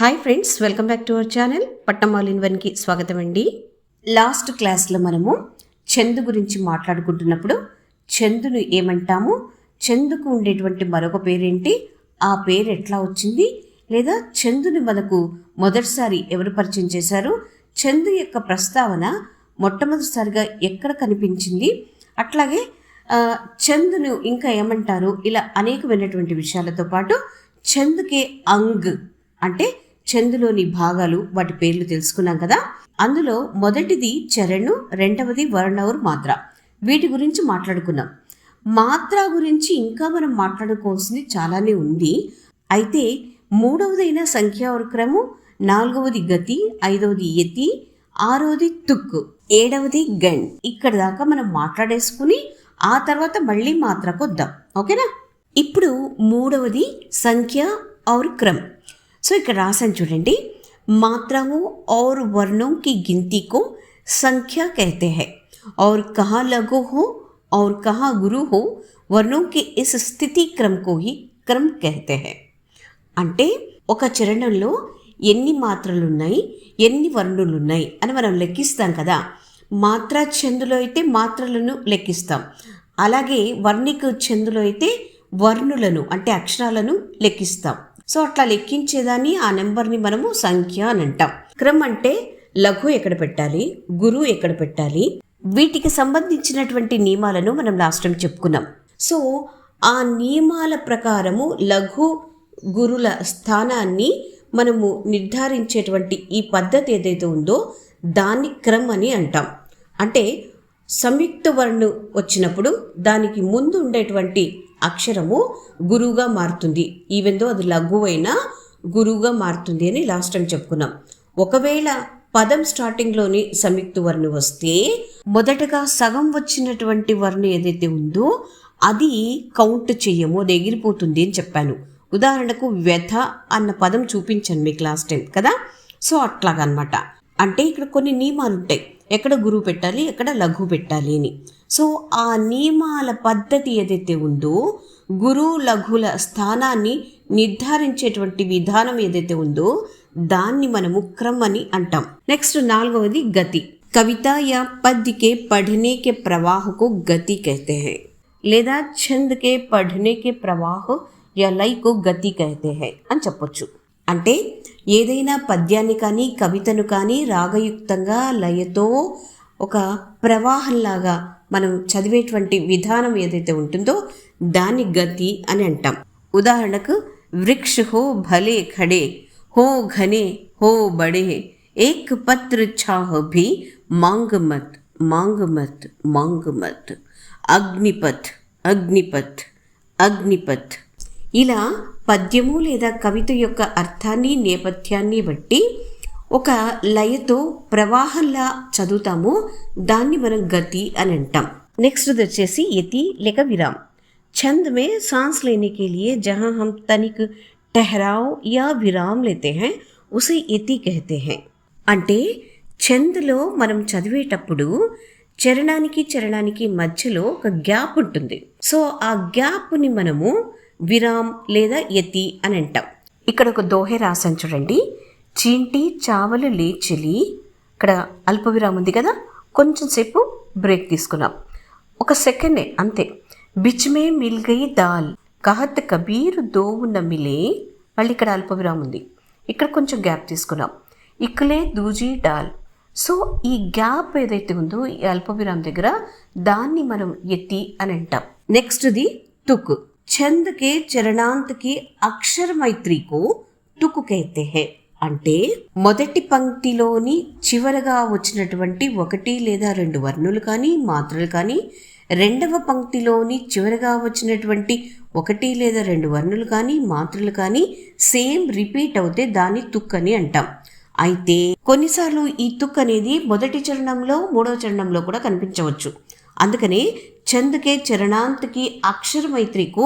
Hi friends, welcome back to our channel పట్నం all in వన్కి స్వాగతం అండి. లాస్ట్ క్లాస్లో మనము చందు గురించి మాట్లాడుకుంటున్నప్పుడు చందును ఏమంటాము, చందుకు ఉండేటువంటి మరొక పేరేంటి, ఆ పేరు ఎట్లా వచ్చింది, లేదా చందుని మనకు మొదటిసారి ఎవరు పరిచయం చేశారు, చందు యొక్క ప్రస్తావన మొట్టమొదటిసారిగా ఎక్కడ కనిపించింది, అట్లాగే చందును ఇంకా ఏమంటారు, ఇలా అనేకమైనటువంటి విషయాలతో పాటు చందుకే అంగ్ అంటే చందులోని భాగాలు, వాటి పేర్లు తెలుసుకున్నాం కదా. అందులో మొదటిది చరణు, రెండవది వర్ణౌర్ మాత్ర. వీటి గురించి మాట్లాడుకున్నాం. మాత్ర గురించి ఇంకా మనం మాట్లాడుకోవాల్సింది చాలానే ఉంది. అయితే మూడవదైన సంఖ్యావర్క్రము, నాలుగవది గతి, ఐదవది యతి, ఆరవది తుక్, ఏడవది గణ్. ఇక్కడ దాకా మనం మాట్లాడేసుకుని ఆ తర్వాత మళ్ళీ మాత్రకు వద్దాం, ఓకేనా. ఇప్పుడు మూడవది సంఖ్య और क्रम. సో ఇక్కడ రాసాను చూడండి, मात्राओं और वर्णों की गिनती को संख्या कहते हैं और कहाँ लघु हो और कहाँ गुरु हो, वर्णों के इस स्थिति क्रम को ही क्रम कहते हैं. అంటే ఒక చరణంలో ఎన్ని మాత్రలు ఉన్నాయి, ఎన్ని వర్ణులు ఉన్నాయి అని మనం లెక్కిస్తాం కదా. మాత్రా ఛందులో అయితే మాత్రలను లెక్కిస్తాం, అలాగే వర్ణిక ఛందులో అయితే వర్ణులను అంటే అక్షరాలను లెక్కిస్తాం. సో అట్లా లెక్కించేదాన్ని, ఆ నెంబర్ని మనము సంఖ్య అని అంటాం. క్రమ్ అంటే లఘు ఎక్కడ పెట్టాలి, గురువు ఎక్కడ పెట్టాలి, వీటికి సంబంధించినటువంటి నియమాలను మనం లాస్ట్ టైం చెప్పుకున్నాం. సో ఆ నియమాల ప్రకారము లఘు గురుల స్థానాన్ని మనము నిర్ధారించేటువంటి ఈ పద్ధతి ఏదైతే ఉందో దాన్ని క్రమ్ అని అంటాం. అంటే సంయుక్త వర్ణు వచ్చినప్పుడు దానికి ముందు ఉండేటువంటి అక్షరము గురువుగా మారుతుంది, ఈవెందో అది లఘువైనా గురువుగా మారుతుంది అని లాస్ట్ టైం చెప్పుకున్నాం. ఒకవేళ పదం స్టార్టింగ్లోని సంయుక్త వర్ణు వస్తే మొదటగా సగం వచ్చినటువంటి వర్ణం ఏదైతే ఉందో అది కౌంట్ చెయ్యము, అది ఎగిరిపోతుంది అని చెప్పాను. ఉదాహరణకు వ్యథ అన్న పదం చూపించాను మీకు లాస్ట్ టైం కదా. సో అట్లాగనమాట. అంటే ఇక్కడ కొన్ని నియమాలు ఉంటాయి, ఎక్కడ గురువు పెట్టాలి, ఎక్కడ లఘు పెట్టాలి అని. సో ఆ నియమాల పద్ధతి ఏదైతే ఉందో, గురు లఘుల స్థానాన్ని నిర్ధారించేటువంటి విధానం ఏదైతే ఉందో దాన్ని మనము క్రమ్ అని అంటాం. నెక్స్ట్ నాలుగవది గతి. కవిత యా పద్య కే పढ़ने के प्रवाह को गति कहते हैं, లేదా ఛంద్ కే పढ़ने के प्रवाह या लय को गति कहते हैं అని చెప్పొచ్చు. అంటే ఏదైనా పద్యాన్ని కానీ కవితను కానీ రాగయుక్తంగా లయతో ఒక ప్రవాహంలాగా మనం చదివేటువంటి విధానం ఏదైతే ఉంటుందో దాన్ని గతి అని అంటాం. ఉదాహరణకు వృక్ష హో భలే ఖడే, హో ఘనే, హో బడే, ఏక్ పత్ర ఛాహ భీ మాంగ్ మత్, మాంగ్ మత్, మాంగ్ మత్, అగ్నిపథ్, అగ్నిపథ్, అగ్నిపథ్. ఇలా పద్యము లేదా కవిత యొక్క అర్థాన్ని నేపథ్యాన్ని బట్టి ఒక లయతో ప్రవాహంలా చదువుతాము, దాన్ని మనం గతి అని అంటాం. నెక్స్ట్ వచ్చేసి యతి లేక విరామ్. छंद में सांस लेने के लिए जहाँ हम तनिक ठहराव या विराम लेते हैं उसे यति कहते हैं. అంటే ఛంద్లో మనం చదివేటప్పుడు చరణానికి చరణానికి మధ్యలో ఒక గ్యాప్ ఉంటుంది. సో ఆ గ్యాప్ని మనము విరామ్ లేదా యతి అని అంటాం. ఇక్కడ ఒక దోహే రాసాను చూడండి, చీంటి చావలు లేచిలి. ఇక్కడ అల్ప విరామం ఉంది కదా, కొంచెం సేపు బ్రేక్ తీసుకున్నాం, ఒక సెకండే అంతే. బిచ్ మే మిల్ గయి దాల్, కహత్ కబీర్ దోవు న మిలే. మళ్ళీ ఇక్కడ అల్ప విరామం ఉంది, ఇక్కడ కొంచెం గ్యాప్ తీసుకున్నాం, ఇక్కలే దూజీ డాల్. సో ఈ గ్యాప్ ఏదైతే ఉందో ఈ అల్ప విరామం దగ్గర దాన్ని మనం యతి అని అంటాం. నెక్స్ట్ది తుక్. ఛంద్ కే చరణాంత్ కి అక్షర మైత్రి కో తుక్ कहते हैं. అంటే మొదటి పంక్తిలోని చివరగా వచ్చినటువంటి ఒకటి లేదా రెండు వర్ణులు కానీ మాత్రలు కానీ, రెండవ పంక్తిలోని చివరగా వచ్చినటువంటి ఒకటి లేదా రెండు వర్ణులు కానీ మాత్రలు కానీ సేమ్ రిపీట్ అవుతే దాన్ని తుక్ అని అంటాం. అయితే కొన్నిసార్లు ఈ తుక్ అనేది మొదటి చరణంలో మూడవ చరణంలో కూడా కనిపించవచ్చు. అందుకనే చంద్కే చరణాంత్కి అక్షర మైత్రికు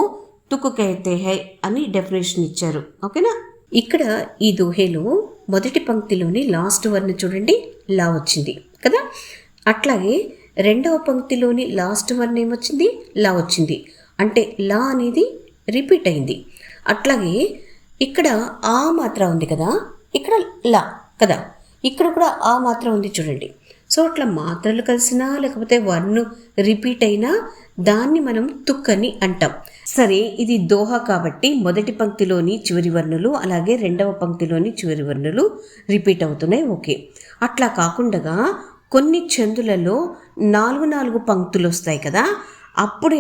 తుక్ कहते हैं అని డెఫినేషన్ ఇచ్చారు, ఓకేనా. ఇక్కడ ఈ దోహేలో మొదటి పంక్తిలోని లాస్ట్ వర్ణ చూడండి, లా వచ్చింది కదా. అట్లాగే రెండవ పంక్తిలోని లాస్ట్ వర్ణ ఏమొచ్చింది, లా వచ్చింది. అంటే లా అనేది రిపీట్ అయింది. అట్లాగే ఇక్కడ ఆ మాత్ర ఉంది కదా, ఇక్కడ లా కదా, ఇక్కడ కూడా ఆ మాత్రం ఉంది చూడండి. సో అట్లా మాత్రలు కలిసినా లేకపోతే వర్ణు రిపీట్ అయినా దాన్ని మనం తుక్కని అంటాం. సరే, ఇది దోహ కాబట్టి మొదటి పంక్తిలోని చివరి వర్ణులు అలాగే రెండవ పంక్తిలోని చివరి వర్ణులు రిపీట్ అవుతున్నాయి. ఓకే, అట్లా కాకుండా కొన్ని చందులలో 4 పంక్తులు వస్తాయి కదా, అప్పుడు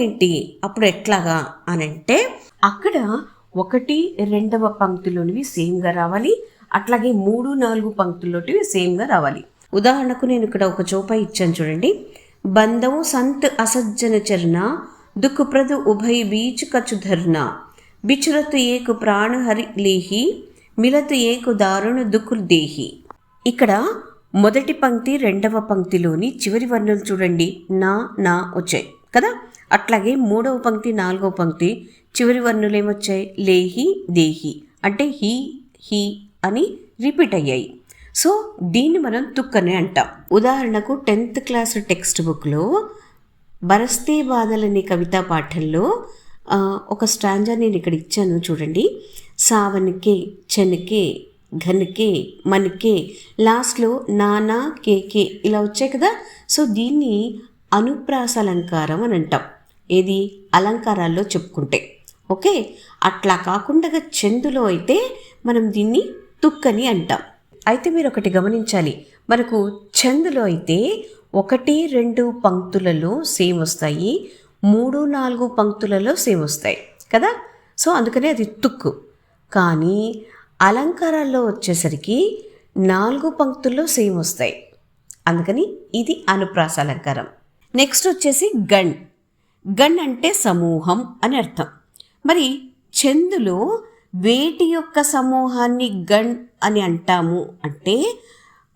ఎట్లాగా అనంటే అక్కడ 1, 2వ పంక్తిలోనివి సేమ్గా రావాలి, అట్లాగే 3, 4 పంక్తుల్లోటివి సేమ్గా రావాలి. ఉదాహరణకు నేను ఇక్కడ ఒక చోప ఇచ్చాను చూడండి. బంధం సంత్ అసజ్జన చరణ దుఃఖప్రద ఉభయ బీచ్ కచు ధర్నా బిచురతు ఏకు ప్రాణ హరి లేహి మిలతు ఏకు దారుణ దుఃఖు దేహి. ఇక్కడ మొదటి పంక్తి రెండవ పంక్తిలోని చివరి వర్ణులు చూడండి, నా వచ్చాయి కదా. అట్లాగే 3వ పంక్తి 4వ పంక్తి చివరి వర్ణులు ఏమొచ్చాయి, లేహి దేహి, అంటే హీ అని రిపీట్ అయ్యాయి. సో దీన్ని మనం తుక్కనే అంటాం. ఉదాహరణకు 10th క్లాస్ టెక్స్ట్ బుక్లో బరస్తే బాధలని కవితా పాఠంలో ఒక స్టాంజా నేను ఇక్కడ ఇచ్చాను చూడండి. సావన్కే చనకే ఘనకే మనకే లాస్ట్లో నానా కేకే ఇలా వచ్చాయి కదా. సో దీన్ని అనుప్రాస అలంకారం అని అంటాం. ఏది అలంకారాల్లో చెప్పుకుంటే. ఓకే, అట్లా కాకుండా చందులో అయితే మనం దీన్ని తుక్కని అంటాం. అయితే మీరు ఒకటి గమనించాలి, మనకు చందులో అయితే 1, 2 పంక్తులలో సేమ్ వస్తాయి, 3, 4 పంక్తులలో సేమ్ వస్తాయి కదా. సో అందుకనే అది తుక్కు. కానీ అలంకారాల్లో వచ్చేసరికి 4 పంక్తుల్లో సేమ్ వస్తాయి, అందుకని ఇది అనుప్రాస అలంకారం. నెక్స్ట్ వచ్చేసి గణ్. గణ్ అంటే సమూహం అని అర్థం. మరి చందులో వేటి యొక్క సమూహాన్ని గణ్ అని అంటాము అంటే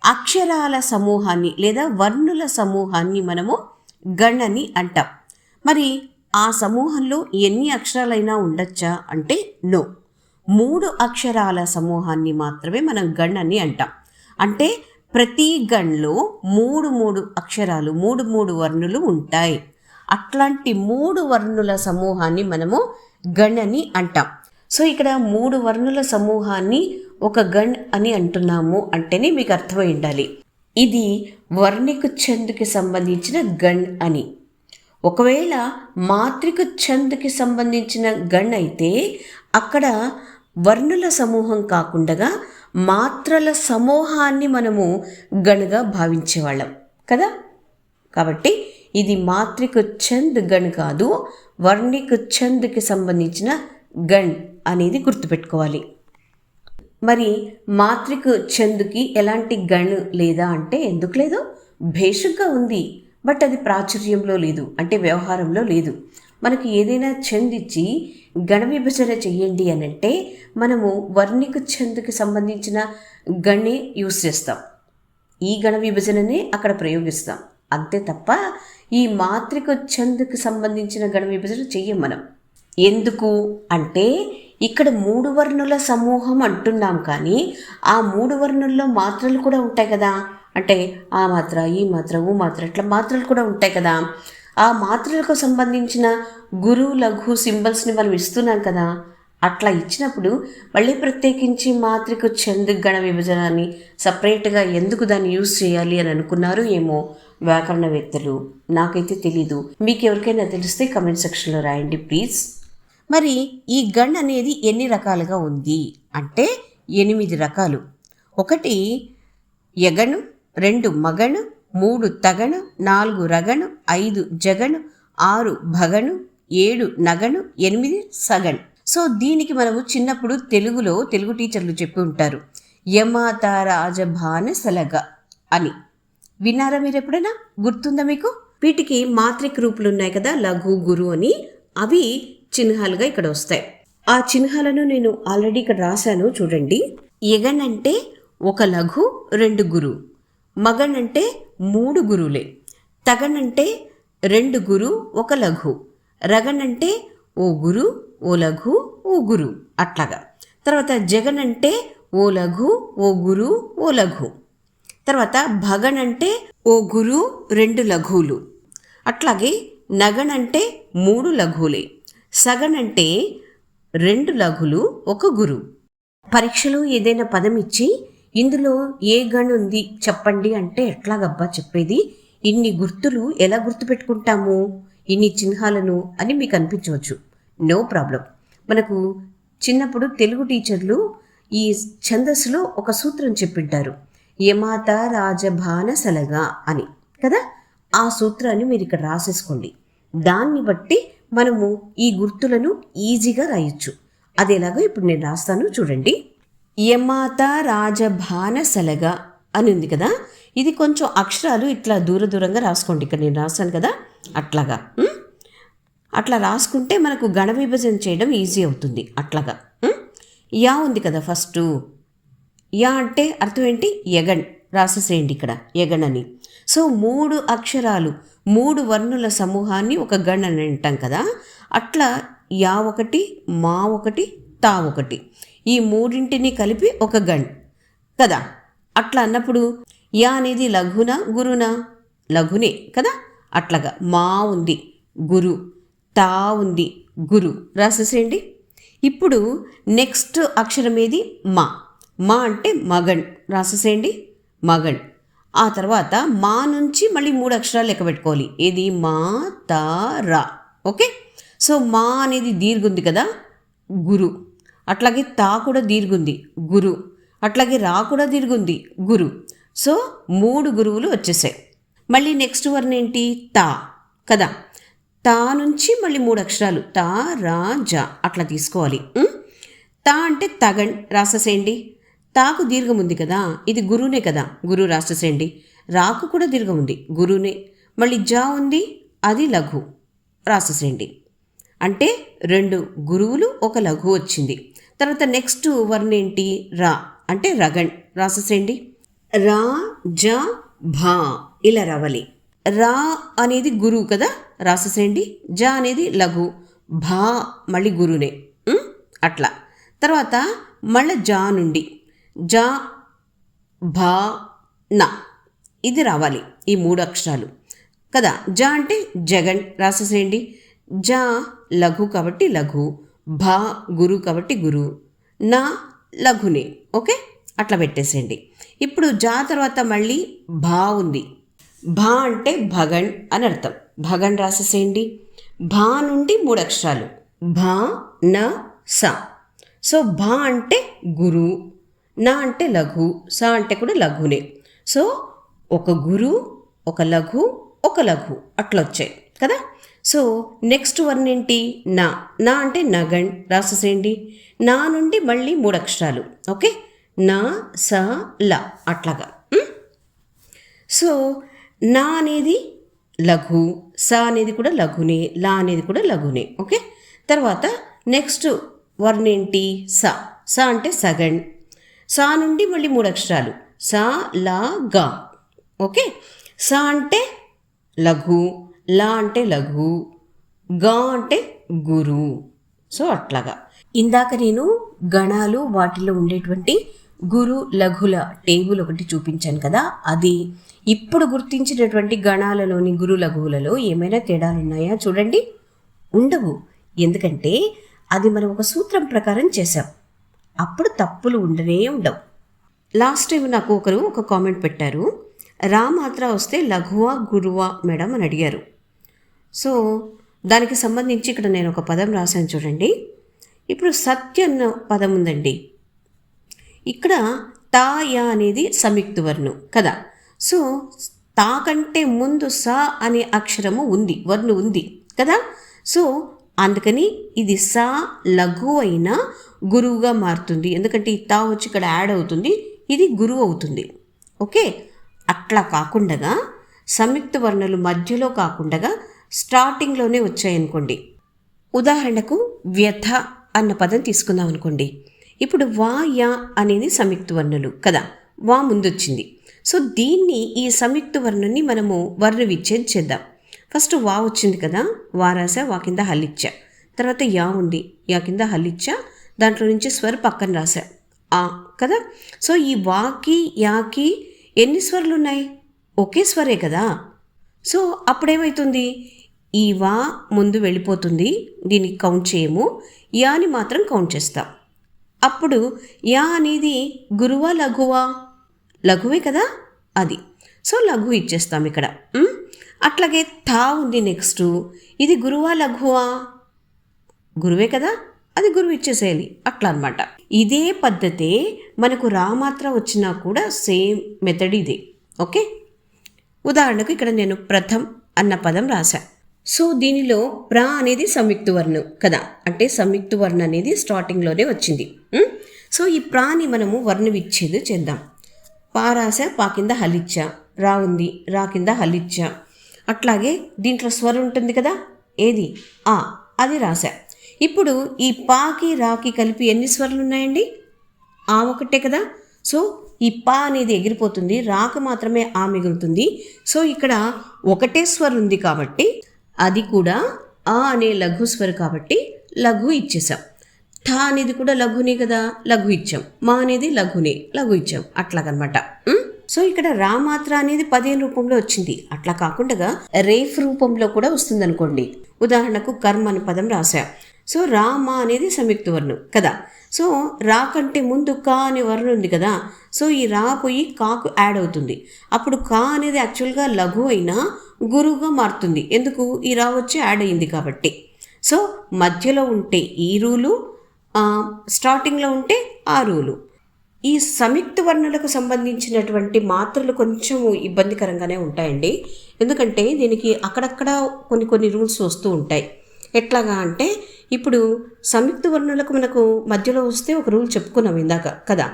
అక్షరాల సమూహాన్ని లేదా వర్ణుల సమూహాన్ని మనము గణ్ అని అంటాం. మరి ఆ సమూహంలో ఎన్ని అక్షరాలైనా ఉండొచ్చా అంటే నో, 3 అక్షరాల సమూహాన్ని మాత్రమే మనం గణ్ అని అంటాం. అంటే ప్రతి గణ్లో 3 అక్షరాలు 3 వర్ణులు ఉంటాయి. అట్లాంటి 3 వర్ణుల సమూహాన్ని మనము గణ్ అని అంటాం. సో ఇక్కడ 3 వర్ణుల సమూహాన్ని ఒక గణ్ అని అంటున్నాము అంటేనే మీకు అర్థమై ఉండాలి ఇది వర్ణిక ఛందుకి సంబంధించిన గణ్ అని. ఒకవేళ మాత్రిక ఛందుకి సంబంధించిన గణ్ అయితే అక్కడ వర్ణుల సమూహం కాకుండా మాత్రల సమూహాన్ని మనము గణ్గా భావించేవాళ్ళం కదా. కాబట్టి ఇది మాత్రిక ఛంద్ గణ్ కాదు, వర్ణిక ఛంద్కి సంబంధించిన గణ్ అనేది గుర్తుపెట్టుకోవాలి. మరి మాత్రిక ఛందుకి ఎలాంటి గణ్ లేదా అంటే ఎందుకు లేదు, భేషుగ్గా ఉంది, బట్ అది ప్రాచుర్యంలో లేదు, అంటే వ్యవహారంలో లేదు. మనకి ఏదైనా ఛంద్ ఇచ్చి గణ విభజన చెయ్యండి అని అంటే మనము వర్ణిక ఛందుకి సంబంధించిన గణే యూస్ చేస్తాం, ఈ గణ విభజననే అక్కడ ప్రయోగిస్తాం. అంతే తప్ప ఈ మాత్రిక ఛందుకి సంబంధించిన గణ విభజన చెయ్యం మనం. ఎందుకు అంటే ఇక్కడ 3 వర్ణుల సమూహం అంటున్నాం, కానీ ఆ 3 వర్ణుల్లో మాత్రలు కూడా ఉంటాయి కదా. అంటే ఆ మాత్ర, ఈ మాత్ర, ఊ మాత్ర, ఇట్లా మాత్రలు కూడా ఉంటాయి కదా. ఆ మాత్రలకు సంబంధించిన గురు లఘు సింబల్స్ని మనం ఇస్తున్నాం కదా. అట్లా ఇచ్చినప్పుడు మళ్ళీ ప్రత్యేకించి మాత్రిక ఛంద్ గణ విభజన అని సపరేట్గా ఎందుకు దాన్ని యూజ్ చేయాలి అని అనుకున్నారు ఏమో వ్యాకరణవేత్తలు, నాకైతే తెలీదు. మీకు ఎవరికైనా తెలిస్తే కమెంట్ సెక్షన్లో రాయండి ప్లీజ్. మరి ఈ గణ్ అనేది ఎన్ని రకాలుగా ఉంది అంటే 8 రకాలు. 1 యగణు, 2 మగణు, 3 తగణు, 4 రగణు, 5 జగణు, 6 భగణు, 7 నగణు, 8 సగణ్. సో దీనికి మనము చిన్నప్పుడు తెలుగు టీచర్లు చెప్పి ఉంటారు, యమాత రాజభాన సలగ అని. విన్నారా మీరు ఎప్పుడైనా? గుర్తుందా మీకు? వీటికి మాత్రిక రూపులు ఉన్నాయి కదా, లఘు గురు అని, అవి చిహ్నాలుగా ఇక్కడ వస్తాయి. ఆ చిహ్నాలను నేను ఆల్రెడీ ఇక్కడ రాశాను చూడండి. యగన్ అంటే 1 లఘు 2 గురు, మగన్ అంటే 3 గురువులే, తగన్ అంటే 2 గురు 1 లఘు, రగన్ అంటే ఓ గురు ఓ లఘు ఓ గురు అట్లాగా. తర్వాత జగన్ అంటే ఓ లఘు ఓ గురు ఓ లఘు. తర్వాత భగన్ అంటే ఓ గురు 2 లఘువులు. అట్లాగే నగన్ అంటే 3 లఘువులే. సగన్ అంటే 2 లఘులు 1 గురు. పరీక్షలో ఏదైనా పదం ఇచ్చి ఇందులో ఏ గణ్ ఉంది చెప్పండి అంటే ఎట్లాగబ్బా చెప్పేది, ఇన్ని గుర్తులు ఎలా గుర్తుపెట్టుకుంటాము, ఇన్ని చిహ్నాలను అని మీకు అనిపించవచ్చు. No problem. మనకు చిన్నప్పుడు తెలుగు టీచర్లు ఈ ఛందస్సులో ఒక సూత్రం చెప్పింటారు, యమాత రాజభాన సలగా అని కదా. ఆ సూత్రాన్ని మీరు ఇక్కడ రాసేసుకోండి. దాన్ని బట్టి మనము ఈ గుర్తులను ఈజీగా రాయొచ్చు. అదేలాగా ఇప్పుడు నేను రాస్తాను చూడండి. యమాత రాజభాన సలగా అని ఉంది కదా, ఇది కొంచెం అక్షరాలు ఇట్లా దూరంగా రాసుకోండి. ఇక్కడ నేను రాస్తాను కదా అట్లాగా. అట్లా రాసుకుంటే మనకు గణ విభజన చేయడం ఈజీ అవుతుంది. అట్లాగా యా ఉంది కదా ఫస్ట్. యా అంటే అర్థం ఏంటి, యగణ్ రాసేసేయండి ఇక్కడ యగణ్ అని. సో 3 అక్షరాలు 3 వర్ణుల సమూహాన్ని ఒక గణ్ అని అంటాం కదా. అట్లా యా ఒకటి, మా ఒకటి, తా ఒకటి, ఈ మూడింటిని కలిపి ఒక గణ్ కదా. అట్లా అన్నప్పుడు యా అనేది లఘునా గురునా, లఘునే కదా. అట్లాగా మా ఉంది గురు, తా ఉంది గురు రాసేసేయండి. ఇప్పుడు నెక్స్ట్ అక్షరం ఏది, మా. మా అంటే మగణ్ రాసేసేయండి, మగణ్. ఆ తర్వాత మా నుంచి మళ్ళీ 3 అక్షరాలు లెక్క పెట్టుకోవాలి. ఏది, మా తా రా. ఓకే. సో మా అనేది దీర్ఘుంది కదా, గురు. అట్లాగే తా కూడా దీర్ఘుంది, గురు. అట్లాగే రా కూడా దీర్ఘుంది, గురు. సో 3 గురువులు వచ్చేసాయి. మళ్ళీ నెక్స్ట్ వర్ణ ఏంటి, తా కదా. తా నుంచి మళ్ళీ 3 అక్షరాలు, తా రా జా అట్లా తీసుకోవాలి. తా అంటే తగణ్ రాసేసేయండి. తాకు దీర్ఘం ఉంది కదా, ఇది గురువునే కదా, గురు రాసేసేయండి. రాకు కూడా దీర్ఘం ఉంది, గురువునే. మళ్ళీ జా ఉంది, అది లఘు రాసేసేయండి. అంటే 2 గురువులు, ఒక లఘు వచ్చింది. తర్వాత నెక్స్ట్ వర్ణ ఏంటి, రా అంటే రగణ్ రాసేసేయండి. రా జ భా ఇలా రావాలి. రా అనేది గురువు కదా రాసేసేయండి. జ అనేది లఘు, భా మళ్ళీ గురువునే అట్లా. తర్వాత మళ్ళీ జా నుండి జా భా నా ఇది రావాలి, ఈ 3 అక్షరాలు కదా. జా అంటే జగన్ రాసేసేయండి. జా లఘు కాబట్టి లఘు, భా గురు కాబట్టి గురు, నా లఘునే. ఓకే, అట్లా పెట్టేసేయండి. ఇప్పుడు జా తర్వాత మళ్ళీ భా ఉంది. భా అంటే భగణ్ అని అర్థం, భగణ్ రాసేసేయండి. భా నుండి 3 అక్షరాలు, భా న స. సో భా అంటే గురు, నా అంటే లఘు, స అంటే కూడా లఘునే. సో ఒక గురు, ఒక లఘు, ఒక లఘు అట్లా వచ్చాయి కదా. సో నెక్స్ట్ వర్ణ ఏంటి, నా. నా అంటే నగణ్ రాసేసేయండి. నా నుండి మళ్ళీ 3 అక్షరాలు. ఓకే, నా స ల అట్లాగా. సో నా అనేది లఘు, స అనేది కూడా లఘునే, లా అనేది కూడా లఘునే. ఓకే, తర్వాత నెక్స్ట్ వర్ణ ఏంటి, స. స అంటే సగణ్. సా నుండి మళ్ళీ 3 అక్షరాలు, సా లా గా. ఓకే, స అంటే లఘు, లా అంటే లఘు, గా అంటే గురు. సో అట్లాగా ఇందాక నేను గణాలు వాటిలో ఉండేటువంటి గురు లఘుల టేబుల్ ఒకటి చూపించాను కదా, అది ఇప్పుడు గుర్తించినటువంటి గణాలలోని గురు లఘువులలో ఏమైనా తేడాలు ఉన్నాయా చూడండి. ఉండవు. ఎందుకంటే అది మనం ఒక సూత్రం ప్రకారం చేసాం, అప్పుడు తప్పులు ఉండనే ఉండవు. లాస్ట్ టైం నాకు ఒకరు ఒక కామెంట్ పెట్టారు, రా మాత్ర వస్తే లఘువా గురువా మేడం అని అడిగారు. సో దానికి సంబంధించి ఇక్కడ నేను ఒక పదం రాశాను చూడండి. ఇప్పుడు సత్య అన్న పదం ఉందండి. ఇక్కడ తా యా అనేది సంయుక్త వర్ణం కదా. సో తా కంటే ముందు స అనే అక్షరము ఉంది, వర్ణం ఉంది కదా. సో అందుకని ఇది సా లఘు అయినా గురువుగా మారుతుంది, ఎందుకంటే ఈ తా వచ్చి ఇక్కడ యాడ్ అవుతుంది, ఇది గురువు అవుతుంది. ఓకే, అట్లా కాకుండా సంయుక్త వర్ణాలు మధ్యలో కాకుండా స్టార్టింగ్లోనే వచ్చాయనుకోండి. ఉదాహరణకు వ్యథ అన్న పదం తీసుకుందాం అనుకోండి. ఇప్పుడు వా యా అనేది సంయుక్త వర్ణాలు కదా, వా ముందొచ్చింది. సో దీన్ని, ఈ సంయుక్త వర్ణాన్ని మనము వర్ణ విచ్ఛేదం చేద్దాం. ఫస్ట్ వా వచ్చింది కదా, వా రాసా, వా కింద హల్లిచ్చా. తర్వాత యా ఉంది, యా కింద హల్లిచ్చా, దాంట్లో నుంచి స్వర్ పక్కన రాసా ఆ కదా. సో ఈ వాకి యాకి ఎన్ని స్వరాలు ఉన్నాయి, ఒకే స్వరే కదా. సో అప్పుడేమవుతుంది, ఈ వా ముందు వెళ్ళిపోతుంది, దీనికి కౌంట్ చేయము, యాని మాత్రం కౌంట్ చేస్తాం. అప్పుడు యా అనేది గురువా లఘువా? లఘువే కదా అది. సో లఘు ఇచ్చేస్తాం ఇక్కడ. అట్లాగే తా ఉంది నెక్స్ట్. ఇది గురువా లఘువా? గురువే కదా, అది గురువు ఇచ్చేసేయాలి అట్లా అనమాట. ఇదే పద్ధతే మనకు రామాత్ర వచ్చినా కూడా సేమ్ మెథడ్ ఇదే. ఓకే, ఉదాహరణకు ఇక్కడ నేను ప్రథమ్ అన్న పదం రాశా. సో దీనిలో ప్రా అనేది సంయుక్త వర్ణం కదా, అంటే సంయుక్త వర్ణ అనేది స్టార్టింగ్లోనే వచ్చింది. సో ఈ ప్రాని మనము వర్ణ విచ్ఛేద చేద్దాం. పా రాసా, పా కింద హలిచ్చా, రా ఉంది, రా కింద హలిచ్చా. అట్లాగే దీంట్లో స్వరం ఉంటుంది కదా, ఏది ఆ, అది రాశా. ఇప్పుడు ఈ పాకి రాకి కలిపి ఎన్ని స్వరాలు ఉన్నాయండి? ఆ ఒకటే కదా. సో ఈ పా అనేది ఎగిరిపోతుంది, రాక మాత్రమే ఆ మిగులుతుంది. సో ఇక్కడ ఒకటే స్వరం ఉంది కాబట్టి అది కూడా ఆ అనే లఘు స్వరం కాబట్టి లఘు ఇచ్చేసాం. థా అనేది కూడా లఘునే కదా, లఘు ఇచ్చాం. మా అనేది లఘునే, లఘు ఇచ్చాం. అట్లాగనమాట. సో ఇక్కడ రా మాత్ర అనేది 15 రూపంలో వచ్చింది. అట్లా కాకుండా రేఫ్ రూపంలో కూడా వస్తుంది అనుకోండి. ఉదాహరణకు కర్మ అనే పదం రాశా. సో రా మా అనేది సంయుక్త వర్ణం కదా. సో రా కంటే ముందు కా అనే వర్ణం ఉంది కదా. సో ఈ రా పోయి కాకు యాడ్ అవుతుంది. అప్పుడు కా అనేది యాక్చువల్గా లఘు అయినా గురువుగా మారుతుంది. ఎందుకు? ఈ రా వచ్చి యాడ్ అయింది కాబట్టి. సో మధ్యలో ఉంటే ఈ రూలు, స్టార్టింగ్లో ఉంటే ఆ రూలు. ఈ సంయుక్త వర్ణాలకు సంబంధించినటువంటి మాత్రలు కొంచెం ఇబ్బందికరంగానే ఉంటాయండి. ఎందుకంటే దీనికి అక్కడక్కడ కొన్ని రూల్స్ వస్తూ ఉంటాయి. ఎట్లాగా అంటే ఇప్పుడు సంయుక్త వర్ణాలకు మనకు మధ్యలో వస్తే ఒక రూల్ చెప్పుకున్నాం ఇందాక కదా.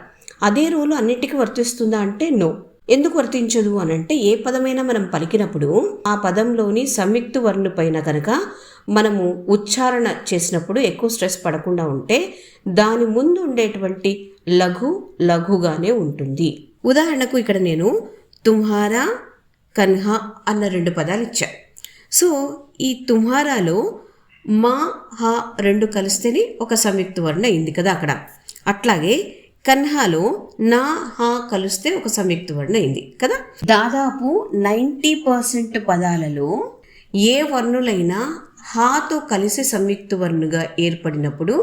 అదే రూల్ అన్నిటికీ వర్తిస్తుందా అంటే నో. ఎందుకు వర్తించదు అని అంటే ఏ పదమైనా మనం పలికినప్పుడు ఆ పదంలోని సంయుక్త వర్ణ పైన కనుక మనము ఉచ్చారణ చేసినప్పుడు ఎక్కువ స్ట్రెస్ పడకుండా ఉంటే దాని ముందు ఉండేటువంటి లఘు లఘుగానే ఉంటుంది. ఉదాహరణకు ఇక్కడ నేను తుమ్హారా, కన్హా అన్న 2 పదాలు ఇచ్చా. సో ఈ తుమ్హారాలో మా హా 2 కలిస్తేనే ఒక సంయుక్త వర్ణ అయింది కదా అక్కడ. అట్లాగే కన్హాలో నా హా కలిస్తే ఒక సంయుక్త వర్ణ అయింది కదా. దాదాపు 90% పదాలలో ఏ వర్ణులైనా హాతో కలిసి సంయుక్త వర్ణగా ఏర్పడినప్పుడు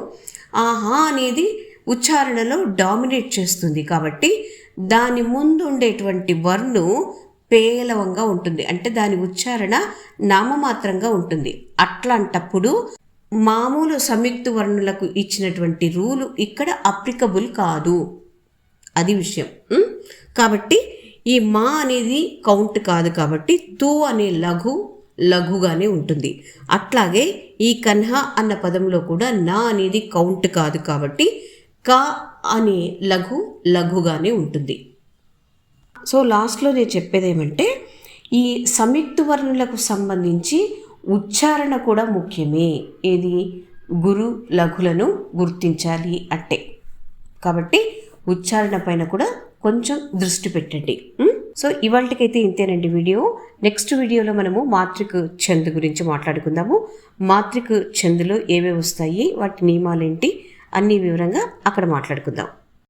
ఆ హా అనేది ఉచ్చారణలో డామినేట్ చేస్తుంది. కాబట్టి దాని ముందు ఉండేటువంటి వర్ణు పేలవంగా ఉంటుంది, అంటే దాని ఉచ్చారణ నామమాత్రంగా ఉంటుంది. అట్లాంటప్పుడు మామూలు సంయుక్త వర్ణులకు ఇచ్చినటువంటి రూలు ఇక్కడ అప్లికబుల్ కాదు. అది విషయం. కాబట్టి ఈ మా అనేది కౌంట్ కాదు కాబట్టి తూ అనే లఘుగానే ఉంటుంది. అట్లాగే ఈ కన్హా అన్న పదంలో కూడా నా అనేది కౌంట్ కాదు కాబట్టి కా అనే లఘుగానే ఉంటుంది. సో లాస్ట్లో నేను చెప్పేది ఏమంటే ఈ సంయుక్త వర్ణులకు సంబంధించి ఉచ్చారణ కూడా ముఖ్యమే. ఏది? గురు లఘులను గుర్తించాలి అంటే. కాబట్టి ఉచ్చారణ పైన కూడా కొంచెం దృష్టి పెట్టండి. సో ఇవాళకైతే ఇంతేనండి వీడియో. నెక్స్ట్ వీడియోలో మనము మాత్రిక ఛంద్ గురించి మాట్లాడుకుందాము. మాత్రిక ఛందులో ఏవేవి వస్తాయి, వాటి నియమాలేంటి అన్ని వివరంగా అక్కడ మాట్లాడుకుందాం.